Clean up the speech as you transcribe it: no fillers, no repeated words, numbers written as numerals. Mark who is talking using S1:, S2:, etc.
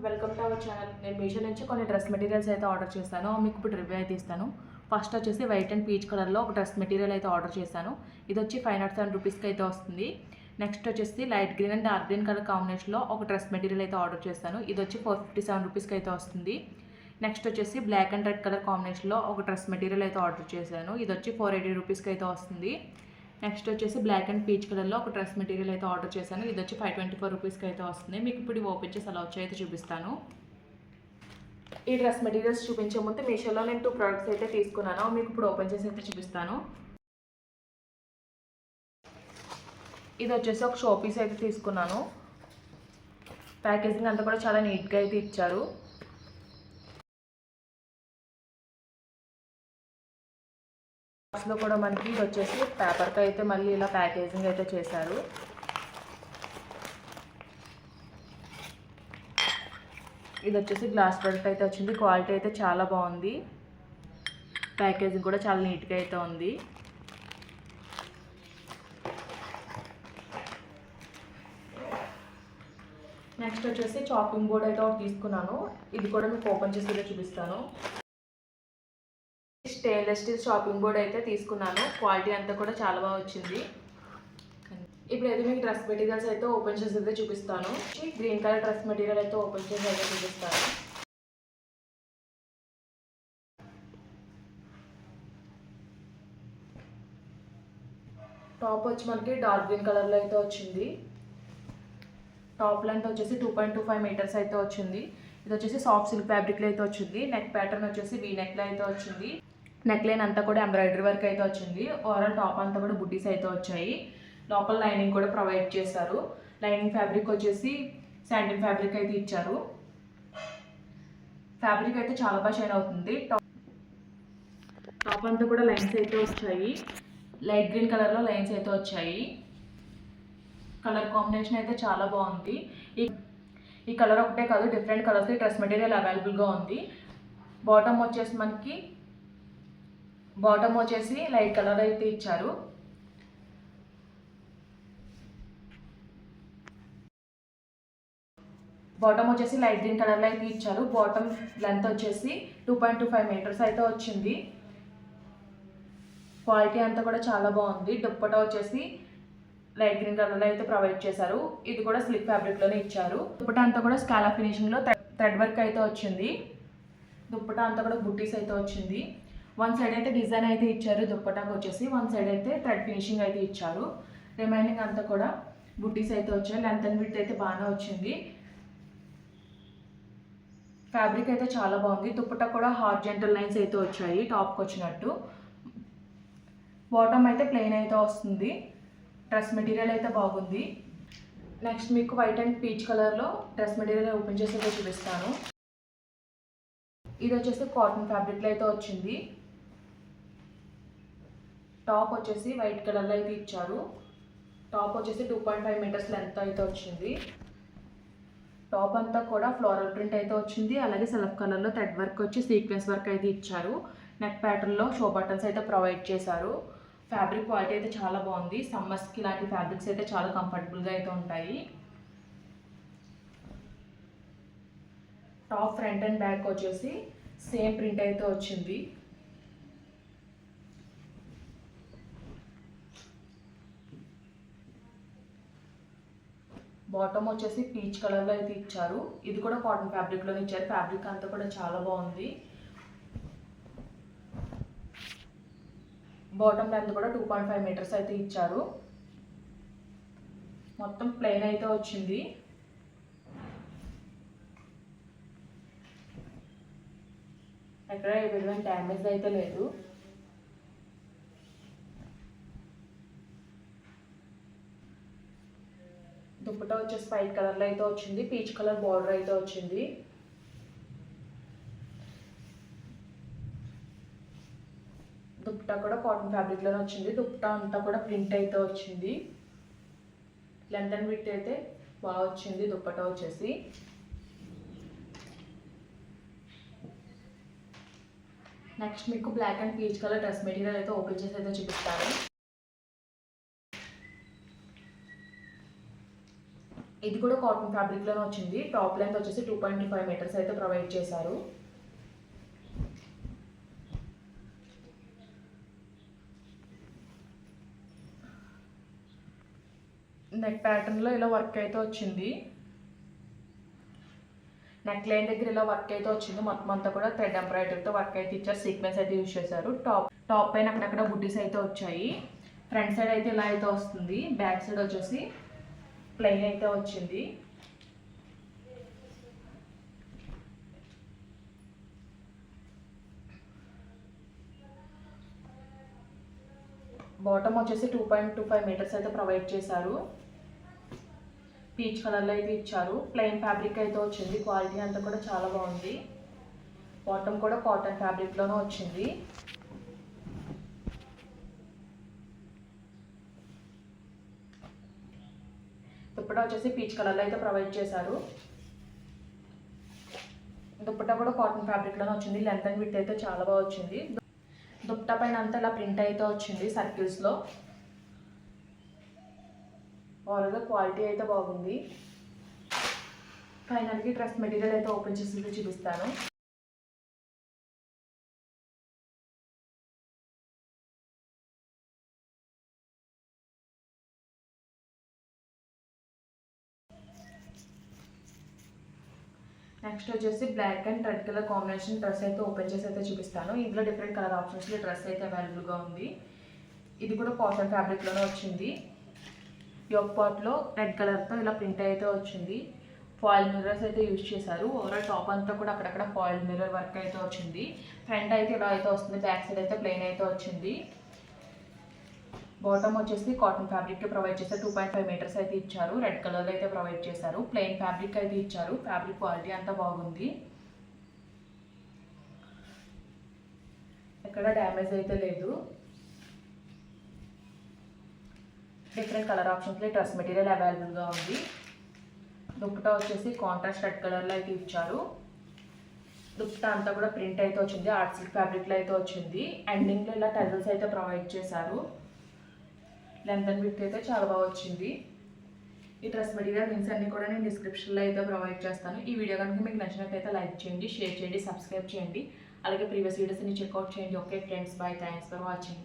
S1: Welcome to our channel. నేను మీషో నుంచి కొన్ని డ్రెస్ మెటీరియల్స్ అయితే ఆర్డర్ చేశాను. మీకు ఇప్పుడు రివ్యూ అయితే ఇస్తాను. ఫస్ట్ వచ్చేసి వైట్ అండ్ పీచ్ కలర్లో ఒక డ్రెస్ మెటీరియల్ అయితే ఆర్డర్ చేశాను. ఇది వచ్చి 507 రూపీస్కి అయితే వస్తుంది. నెక్స్ట్ వచ్చేసి light green and dark green colour కాంబినేషన్లో ఒక డ్రెస్ మెటీరియల్ అయితే ఆర్డర్ చేశాను. ఇది వచ్చి 457 రూపీస్కి అయితే వస్తుంది. నెక్స్ట్ వచ్చేసి బ్లాక్ అండ్ రెడ్ కలర్ కాంబినేషన్లో ఒక డ్రెస్ మెటీరియల్ అయితే ఆర్డర్ చేశాను. ఇది వచ్చి 480 రూపీస్కి అయితే వస్తుంది. నెక్స్ట్ వచ్చేసి బ్లాక్ అండ్ పీచ్ కలర్లో ఒక డ్రెస్ మెటీరియల్ అయితే ఆర్డర్ చేశాను. ఇది వచ్చి 524 రూపీస్కి అయితే వస్తుంది. మీకు ఇప్పుడు ఓపెన్ చేసి అలా వచ్చి అయితే చూపిస్తాను. ఈ డ్రెస్ మెటీరియల్స్ చూపించే ముందు మీషోలో నేను 2 ప్రోడక్ట్స్ అయితే తీసుకున్నాను. మీకు ఇప్పుడు ఓపెన్ చేసి అయితే చూపిస్తాను. ఇది వచ్చేసి ఒక షో పీస్ అయితే తీసుకున్నాను. ప్యాకేజింగ్ అంతా కూడా చాలా నీట్గా అయితే ఇచ్చారు. బాక్స్లో కూడా మనకి ఇది వచ్చేసి పేపర్తో అయితే మళ్ళీ ఇలా ప్యాకేజింగ్ అయితే చేశారు. ఇది వచ్చేసి గ్లాస్ ప్రోడక్ట్ అయితే వచ్చింది. క్వాలిటీ అయితే చాలా బాగుంది. ప్యాకేజింగ్ కూడా చాలా నీట్గా అయితే ఉంది. నెక్స్ట్ వచ్చేసి చాపింగ్ బోర్డ్ అయితే ఒకటి తీసుకున్నాను. ఇది కూడా మీకు ఓపెన్ చేసి చూపిస్తాను. స్టెయిన్లెస్ స్టీల్ చాపింగ్ బోర్డ్ అయితే తీసుకున్నాను. క్వాలిటీ అంతా కూడా చాలా బాగా వచ్చింది. ఇప్పుడు అయితే మీకు డ్రెస్ మెటీరియల్స్ అయితే ఓపెన్ చేసి అయితే చూపిస్తాను. గ్రీన్ కలర్ డ్రెస్ మెటీరియల్ అయితే ఓపెన్ చేసి అయితే చూపిస్తాను. టాప్ వచ్చి మనకి డార్క్ గ్రీన్ కలర్లో అయితే వచ్చింది. టాప్ లెంత్ వచ్చేసి 2.25 మీటర్స్ అయితే వచ్చింది. ఇది వచ్చేసి సాఫ్ట్ సిల్క్ ఫ్యాబ్రిక్లో అయితే వచ్చింది. నెక్ ప్యాటర్న్ వచ్చేసి వీ నెక్లో అయితే వచ్చింది. నెక్ లైన్ అంతా కూడా ఎంబ్రాయిడరీ వర్క్ అయితే వచ్చింది. ఓవరాల్ టాప్ అంతా కూడా బుట్టీస్ అయితే వచ్చాయి. లోపల లైనింగ్ కూడా ప్రొవైడ్ చేశారు. లైనింగ్ ఫ్యాబ్రిక్ వచ్చేసి శాండిల్ ఫ్యాబ్రిక్ అయితే ఇచ్చారు. ఫ్యాబ్రిక్ అయితే చాలా బాగా షైన్ అవుతుంది. టాప్ అంతా కూడా లైన్స్ అయితే వచ్చాయి. లైట్ గ్రీన్ కలర్లో లైన్స్ అయితే వచ్చాయి. కలర్ కాంబినేషన్ అయితే చాలా బాగుంది. ఈ కలర్ ఒకటే కాదు, డిఫరెంట్ కలర్స్ డ్రెస్ మెటీరియల్ అవైలబుల్గా ఉంది. బాటమ్ వచ్చేసి లైట్ కలర్ అయితే ఇచ్చారు. బాటమ్ వచ్చేసి లైట్ గ్రీన్ కలర్లో అయితే ఇచ్చారు. బాటమ్ లెంత్ వచ్చేసి 2.25 మీటర్స్ అయితే వచ్చింది. క్వాలిటీ అంతా కూడా చాలా బాగుంది. దుప్పటా వచ్చేసి లైట్ గ్రీన్ కలర్లో అయితే ప్రొవైడ్ చేశారు. ఇది కూడా సిల్క్ ఫ్యాబ్రిక్లోనే ఇచ్చారు. దుప్పటా అంతా కూడా స్కాలా ఫినిషింగ్లో థ్రెడ్ వర్క్ అయితే వచ్చింది. దుప్పటా అంతా కూడా బుట్టీస్ అయితే వచ్చింది. వన్ సైడ్ అయితే డిజైన్ అయితే ఇచ్చారు. దుప్పటాకు వచ్చేసి వన్ సైడ్ అయితే థ్రెడ్ ఫినిషింగ్ అయితే ఇచ్చారు. రిమైనింగ్ అంతా కూడా బుట్టీస్ అయితే వచ్చాయి. లెంత్ అండ్ విడ్త్ అయితే బాగానే వచ్చింది. ఫ్యాబ్రిక్ అయితే చాలా బాగుంది. దుప్పటా కూడా హార్జెంటల్ లైన్స్ అయితే వచ్చాయి టాప్కి వచ్చినట్టు. బాటమ్ అయితే ప్లెయిన్ అయితే వస్తుంది. డ్రెస్ మెటీరియల్ అయితే బాగుంది. నెక్స్ట్ మీకు వైట్ అండ్ పీచ్ కలర్లో డ్రెస్ మెటీరియల్ ఓపెన్ చేసి అయితే చూపిస్తాను. ఇది వచ్చేసి కాటన్ ఫ్యాబ్రిక్లో అయితే వచ్చింది. టాప్ వచ్చేసి వైట్ కలర్లో అయితే ఇచ్చారు. టాప్ వచ్చేసి 2.5 మీటర్స్ లెంత్ అయితే వచ్చింది. టాప్ అంతా కూడా ఫ్లోరల్ ప్రింట్ అయితే వచ్చింది. అలాగే సెల్ఫ్ కలర్లో థ్రెడ్ వర్క్ వచ్చి సీక్వెన్స్ వర్క్ అయితే ఇచ్చారు. నెక్ ప్యాటర్న్లో షో బటన్స్ అయితే ప్రొవైడ్ చేశారు. ఫ్యాబ్రిక్ క్వాలిటీ అయితే చాలా బాగుంది. సమ్మర్స్కి ఇలాంటి ఫ్యాబ్రిక్స్ అయితే చాలా కంఫర్టబుల్గా అయితే ఉంటాయి. టాప్ ఫ్రంట్ అండ్ బ్యాక్ వచ్చేసి సేమ్ ప్రింట్ అయితే వచ్చింది. బాటమ్ వచ్చేసి పీచ్ కలర్లో అయితే ఇచ్చారు. ఇది కూడా కాటన్ ఫ్యాబ్రిక్లోనే ఇచ్చారు. ఫ్యాబ్రిక్ అంతా కూడా చాలా బాగుంది. బాటమ్ లెంత్ కూడా 2.5 మీటర్స్ అయితే ఇచ్చారు. మొత్తం ప్లెయిన్ అయితే వచ్చింది. ఎక్కడ ఏ విధమైన డ్యామేజ్ అయితే లేదు. దుప్పటా వచ్చేసి వైట్ కలర్లో అయితే వచ్చింది. పీచ్ కలర్ బార్డర్ అయితే వచ్చింది. దుప్పటా కూడా కాటన్ ఫ్యాబ్రిక్లోనే వచ్చింది. దుప్పటా అంతా కూడా ప్రింట్ అయితే వచ్చింది. లెంత్ అండ్ విడ్త్ అయితే బాగా వచ్చింది. దుప్పటా వచ్చేసి నెక్స్ట్ మీకు black and peach colour dress material అయితే ఓపెన్ చేసి అయితే చూపిస్తాను. ఇది కూడా కాటన్ ఫ్యాబ్రిక్లోనే వచ్చింది. టాప్ లెంత్ వచ్చేసి 2.25 మీటర్స్ అయితే ప్రొవైడ్ చేశారు. నెక్ ప్యాటర్న్లో ఇలా వర్క్ అయితే వచ్చింది. నెక్ లైన్ దగ్గర ఇలా వర్క్ అయితే వచ్చింది. మొత్తం అంతా కూడా థ్రెడ్ ఎంబ్రాయిడరీతో వర్క్ అయితే ఇచ్చారు. సీక్వెన్స్ అయితే యూజ్ చేశారు. టాప్ పైన అక్కడక్కడ బుడ్డీస్ అయితే వచ్చాయి. ఫ్రంట్ సైడ్ అయితే ఇలా అయితే వస్తుంది. బ్యాక్ సైడ్ వచ్చేసి ప్లెయిన్ అయితే వచ్చింది. బాటమ్ వచ్చేసి 2.25 మీటర్స్ అయితే ప్రొవైడ్ చేశారు. పీచ్ కలర్లో అయితే ఇచ్చారు. ప్లెయిన్ ఫ్యాబ్రిక్ అయితే వచ్చింది. క్వాలిటీ అంతా కూడా చాలా బాగుంది. బాటమ్ కూడా కాటన్ ఫ్యాబ్రిక్లోనే వచ్చింది. దుప్పటా వచ్చేసి పీచ్ కలర్లో అయితే ప్రొవైడ్ చేశారు. దుప్పటా కూడా కాటన్ ఫ్యాబ్రిక్లోనే వచ్చింది. లెంత్ అండ్ విడ్త్ అయితే చాలా బాగా వచ్చింది. దుప్పటా పైన అంతా ఇలా ప్రింట్ అయితే వచ్చింది సర్కిల్స్లో. ఓవరాల్గా క్వాలిటీ అయితే బాగుంది. ఫైనల్కి డ్రెస్ మెటీరియల్ అయితే ఓపెన్ చేసి చూపిస్తాను. నెక్స్ట్ వచ్చేసి black and red colour combination dress అయితే ఓపెన్ చేసి అయితే చూపిస్తాను. ఇందులో డిఫరెంట్ కలర్ ఆప్షన్స్లో డ్రెస్ అయితే అవైలబుల్గా ఉంది. ఇది కూడా కాటన్ ఫ్యాబ్రిక్లోనే వచ్చింది. యోక్ పార్ట్లో రెడ్ కలర్తో ఇలా ప్రింట్ అయితే వచ్చింది. ఫాయిల్ మిర్రర్స్ అయితే యూజ్ చేశారు. ఓవరాల్ టాప్ అంతా కూడా అక్కడక్కడ ఫాయిల్ మిర్రర్ వర్క్ అయితే వచ్చింది. ఫ్రంట్ అయితే ఇలా అయితే వస్తుంది. బ్యాక్ సైడ్ అయితే ప్లెయిన్ అయితే వచ్చింది. బాటమ్ వచ్చేసి కాటన్ ఫ్యాబ్రిక్ ప్రొవైడ్ చేశారు. 2.5 మీటర్స్ అయితే ఇచ్చారు. రెడ్ కలర్లో అయితే ప్రొవైడ్ చేశారు. ప్లెయిన్ ఫ్యాబ్రిక్ అయితే ఇచ్చారు. ఫ్యాబ్రిక్ క్వాలిటీ అంతా బాగుంది. ఎక్కడ డ్యామేజ్ అయితే లేదు. డిఫరెంట్ కలర్ ఆప్షన్స్లో డ్రెస్ మెటీరియల్ అవైలబుల్గా ఉంది. దుప్పటా వచ్చేసి కాంట్రాస్ట్ రెడ్ కలర్లో అయితే ఇచ్చారు. దుప్పటా అంతా కూడా ప్రింట్ అయితే వచ్చింది. ఆర్ట్ సిల్క్ ఫ్యాబ్రిక్లో అయితే వచ్చింది. ఎండింగ్లో ఇలా టజల్స్ అయితే ప్రొవైడ్ చేశారు. లెంత్ అండ్ విడ్త్ అయితే చాలా బాగా వచ్చింది. ఈ డ్రెస్ మెటీరియల్ లింక్స్ అన్ని కూడా నేను డిస్క్రిప్షన్లో అయితే ప్రొవైడ్ చేస్తాను. ఈ వీడియో కనుక మీకు నచ్చినట్లయితే లైక్ చేయండి, షేర్ చేయండి, సబ్స్క్రైబ్ చేయండి. అలాగే ప్రీవియస్ వీడియోస్ని చెక్అవుట్ చేయండి. Okay friends, by. Thanks for watching.